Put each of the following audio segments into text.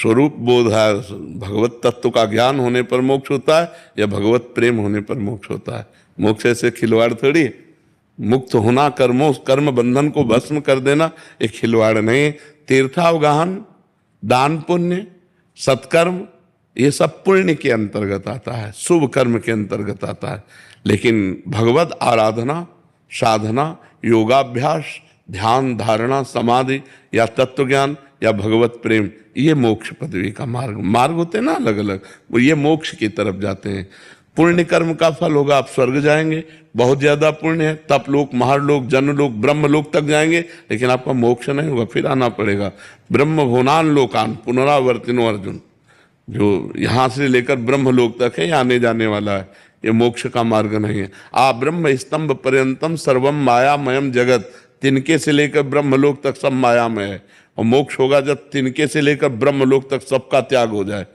स्वरूप बोध है, भगवत तत्व का ज्ञान होने पर मोक्ष होता है या भगवत प्रेम होने पर मोक्ष होता है। मोक्ष ऐसे खिलवाड़ थोड़ी। मुक्त होना, कर्म बंधन को भस्म कर देना, एक खिलवाड़ नहीं। तीर्थावगाहन, दान पुण्य, सत्कर्म, ये सब पुण्य के अंतर्गत आता है, शुभ कर्म के अंतर्गत आता है। लेकिन भगवत आराधना, साधना, योगाभ्यास, ध्यान, धारणा, समाधि या तत्व ज्ञान या भगवत प्रेम, ये मोक्ष पदवी का मार्ग होते हैं ना अलग अलग, वो ये मोक्ष की तरफ जाते हैं। पुण्य कर्म का फल होगा, आप स्वर्ग जाएंगे, बहुत ज्यादा पुण्य है, तप लोक, महालोक, जनलोक, ब्रह्म लोक तक जाएंगे, लेकिन आपका मोक्ष नहीं होगा, फिर आना पड़ेगा। ब्रह्म भुवनान लोकान पुनरावर्तिनो अर्जुन, जो यहाँ से लेकर ब्रह्म लोक तक है, आने जाने वाला है, ये मोक्ष का मार्ग नहीं है। आ ब्रह्म स्तंभ पर्यंतम सर्वम मायामयम जगत, तिनके से लेकर ब्रह्मलोक तक सब मायामय है। और मोक्ष होगा जब तिनके से लेकर ब्रह्मलोक तक सबका त्याग हो जाए,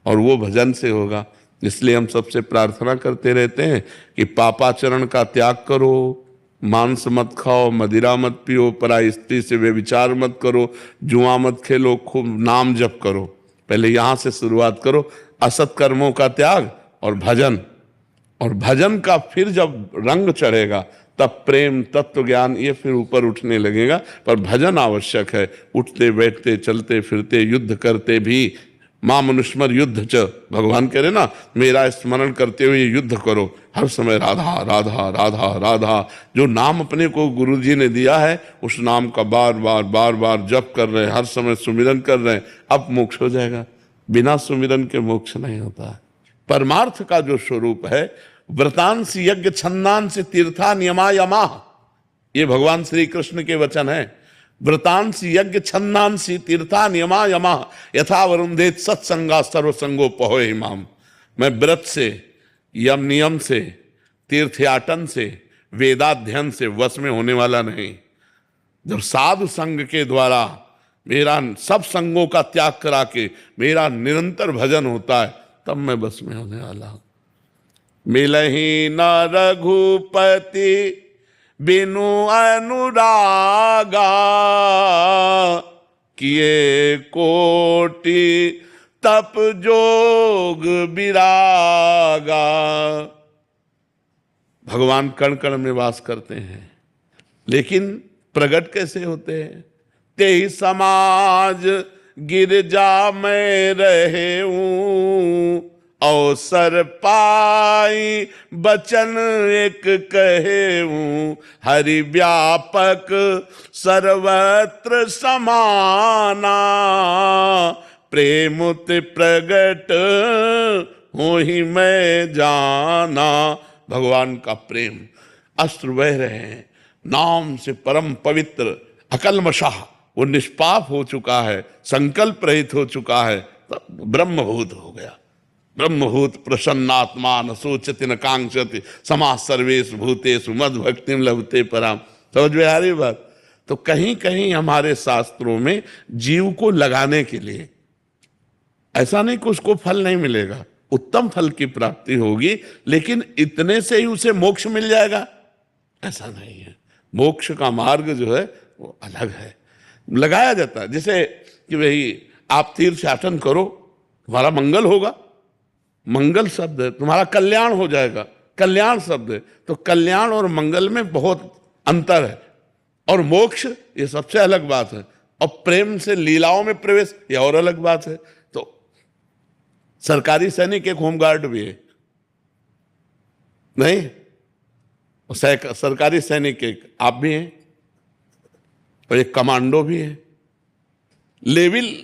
और वो भजन से होगा। इसलिए हम सबसे प्रार्थना करते रहते हैं कि पापाचरण का त्याग करो, मांस मत खाओ, मदिरा मत पियो, पराई स्त्री से व्यभिचार मत करो, जुआ मत खेलो, खूब नाम जप करो। पहले यहाँ से शुरुआत करो, असत कर्मों का त्याग और भजन। और भजन का फिर जब रंग चढ़ेगा तब प्रेम, तत्व ज्ञान, ये फिर ऊपर उठने लगेगा। पर भजन आवश्यक है। उठते बैठते चलते फिरते युद्ध करते भी, मां मनुष्मर युद्ध च, भगवान कह रहे ना, मेरा स्मरण करते हुए युद्ध करो, हर समय राधा राधा राधा राधा। जो नाम अपने को गुरु जी ने दिया है, उस नाम का बार बार जप कर रहे हैं, हर समय सुमिरन कर रहे हैं, अब मोक्ष हो जाएगा। बिना सुमिरन के मोक्ष नहीं होता है। परमार्थ का जो स्वरूप है, व्रतांसि यज्ञ छंदांसि तीर्था नियमा यमा, ये भगवान श्री कृष्ण के वचन है। व्रतांसि यज्ञ छंदांसि तीर्था नियमा यमा, यथा वरुंधेत सत्संगा सर्वसंगो पहोय इमाम। मैं व्रत से, यम नियम से, तीर्थयाटन से, वेदाध्ययन से वश में होने वाला नहीं। जब साधु संग के द्वारा मेरा सब संगों का त्याग करा के मेरा निरंतर भजन होता है, तब मैं बस में होने वाला हूं। मिलहि न रघुपति बिनु अनुरागा, किए कोटि तप जोग विरागा। भगवान कण कण में वास करते हैं, लेकिन प्रकट कैसे होते हैं? तेहि समाज गिरजा में रहे हूं, अवसर पाई बचन एक कहे हूं, हरि व्यापक सर्वत्र समाना, प्रेमुत प्रगट हो ही मैं जाना। भगवान का प्रेम अस्त्र बह रहे हैं, नाम से परम पवित्र अकल्मषः, वो निष्पाप हो चुका है, संकल्प रहित हो चुका है, ब्रह्मभूत हो गया। ब्रह्मभूत प्रसन्नात्मा न सोचति न कांक्षति, समाः सर्वेषु भूतेषु मद भक्तिम लभते पराम। समझ में आ रही बात? तो कहीं कहीं हमारे शास्त्रों में जीव को लगाने के लिए, ऐसा नहीं कि उसको फल नहीं मिलेगा, उत्तम फल की प्राप्ति होगी, लेकिन इतने से ही उसे मोक्ष मिल जाएगा, ऐसा नहीं है। मोक्ष का मार्ग जो है वो अलग है, लगाया जाता है। जैसे कि भाई आप तीर्थयाटन करो, तुम्हारा मंगल होगा, मंगल शब्द है, तुम्हारा कल्याण हो जाएगा, कल्याण शब्द है। तो कल्याण और मंगल में बहुत अंतर है। और मोक्ष ये सबसे अलग बात है, और प्रेम से लीलाओं में प्रवेश ये और अलग बात है। तो सरकारी सैनिक एक होमगार्ड भी है, नहीं? सरकारी सैनिक एक आप भी हैं, और एक कमांडो भी है। लेवल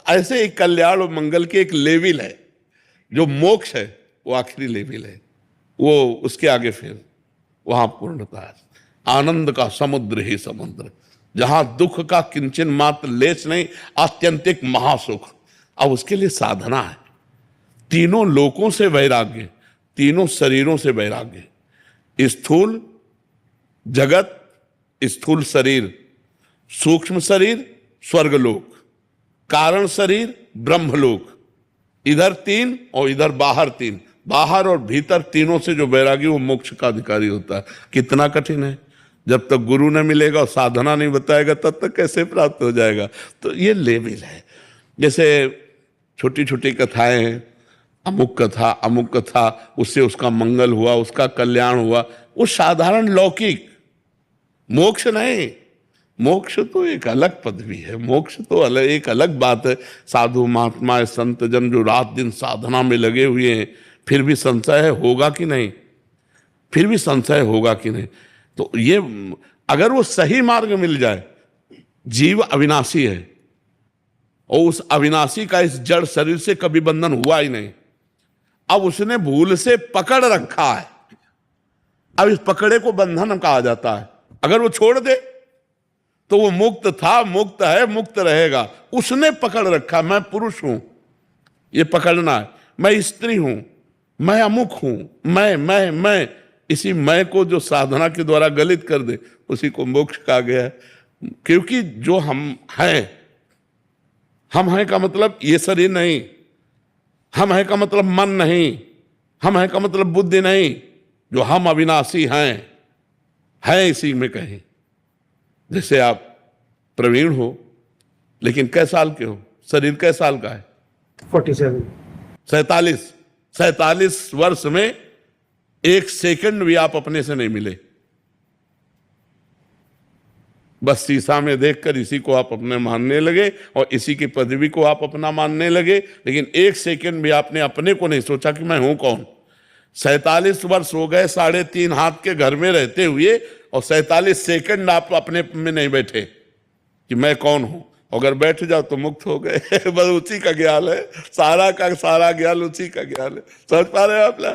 ऐसे एक कल्याण और मंगल के एक लेवल है। जो मोक्ष है वो आखिरी लेवल है, वो उसके आगे फिर वहां पूर्णता है। आनंद का समुद्र ही समुद्र, जहां दुख का किंचन मात्र लेश नहीं, आत्यंतिक महासुख। अब उसके लिए साधना है, तीनों लोकों से वैराग्य, तीनों शरीरों से वैराग्य। स्थूल जगत, स्थूल शरीर, सूक्ष्म शरीर स्वर्गलोक, कारण शरीर ब्रह्मलोक, इधर तीन और इधर बाहर तीन, बाहर और भीतर तीनों से जो वैरागी वो मोक्ष का अधिकारी होता है। कितना कठिन है, जब तक गुरु न मिलेगा और साधना नहीं बताएगा तब तक कैसे प्राप्त हो जाएगा? तो ये लेवल है। जैसे छोटी छोटी कथाएं हैं, अमुक कथा, उससे उसका मंगल हुआ, उसका कल्याण हुआ, वो साधारण लौकिक। मोक्ष नहीं, मोक्ष तो एक अलग पदवी है, मोक्ष तो अलग एक अलग बात है। साधु महात्मा संत जन जो रात दिन साधना में लगे हुए हैं, फिर भी संशय होगा कि नहीं, फिर भी संशय होगा कि नहीं। तो ये अगर वो सही मार्ग मिल जाए, जीव अविनाशी है और उस अविनाशी का इस जड़ शरीर से कभी बंधन हुआ ही नहीं। अब उसने भूल से पकड़ रखा है, अब इस पकड़े को बंधन कहा जाता है। अगर वो छोड़ दे तो वो मुक्त था, मुक्त है, मुक्त रहेगा। उसने पकड़ रखा, मैं पुरुष हूं, ये पकड़ना है, मैं स्त्री हूं, मैं अमुक हूं, मैं इसी मैं को जो साधना के द्वारा गलित कर दे, उसी को मोक्ष कहा गया है। क्योंकि जो हम हैं का मतलब ये शरीर नहीं, हम है का मतलब मन नहीं, हम है का मतलब बुद्धि नहीं। जो हम अविनाशी हैं इसी में कहीं। जैसे आप प्रवीण हो, लेकिन कै साल के हो, शरीर कै साल का है? 47। 47 वर्ष में एक सेकंड भी आप अपने से नहीं मिले। बस शीशा में देखकर इसी को आप अपने मानने लगे और इसी की पदवी को आप अपना मानने लगे, लेकिन एक सेकंड भी आपने अपने को नहीं सोचा कि मैं हूं कौन। 47 वर्ष हो गए 3.5 हाथ के घर में रहते हुए, और 47 सेकंड आप अपने में नहीं बैठे कि मैं कौन हूं। अगर बैठ जाओ तो मुक्त हो गए। बस उसी का ज्ञान है, सारा का सारा ज्ञान उसी का ज्ञान है। समझ पा रहे हो आप ना?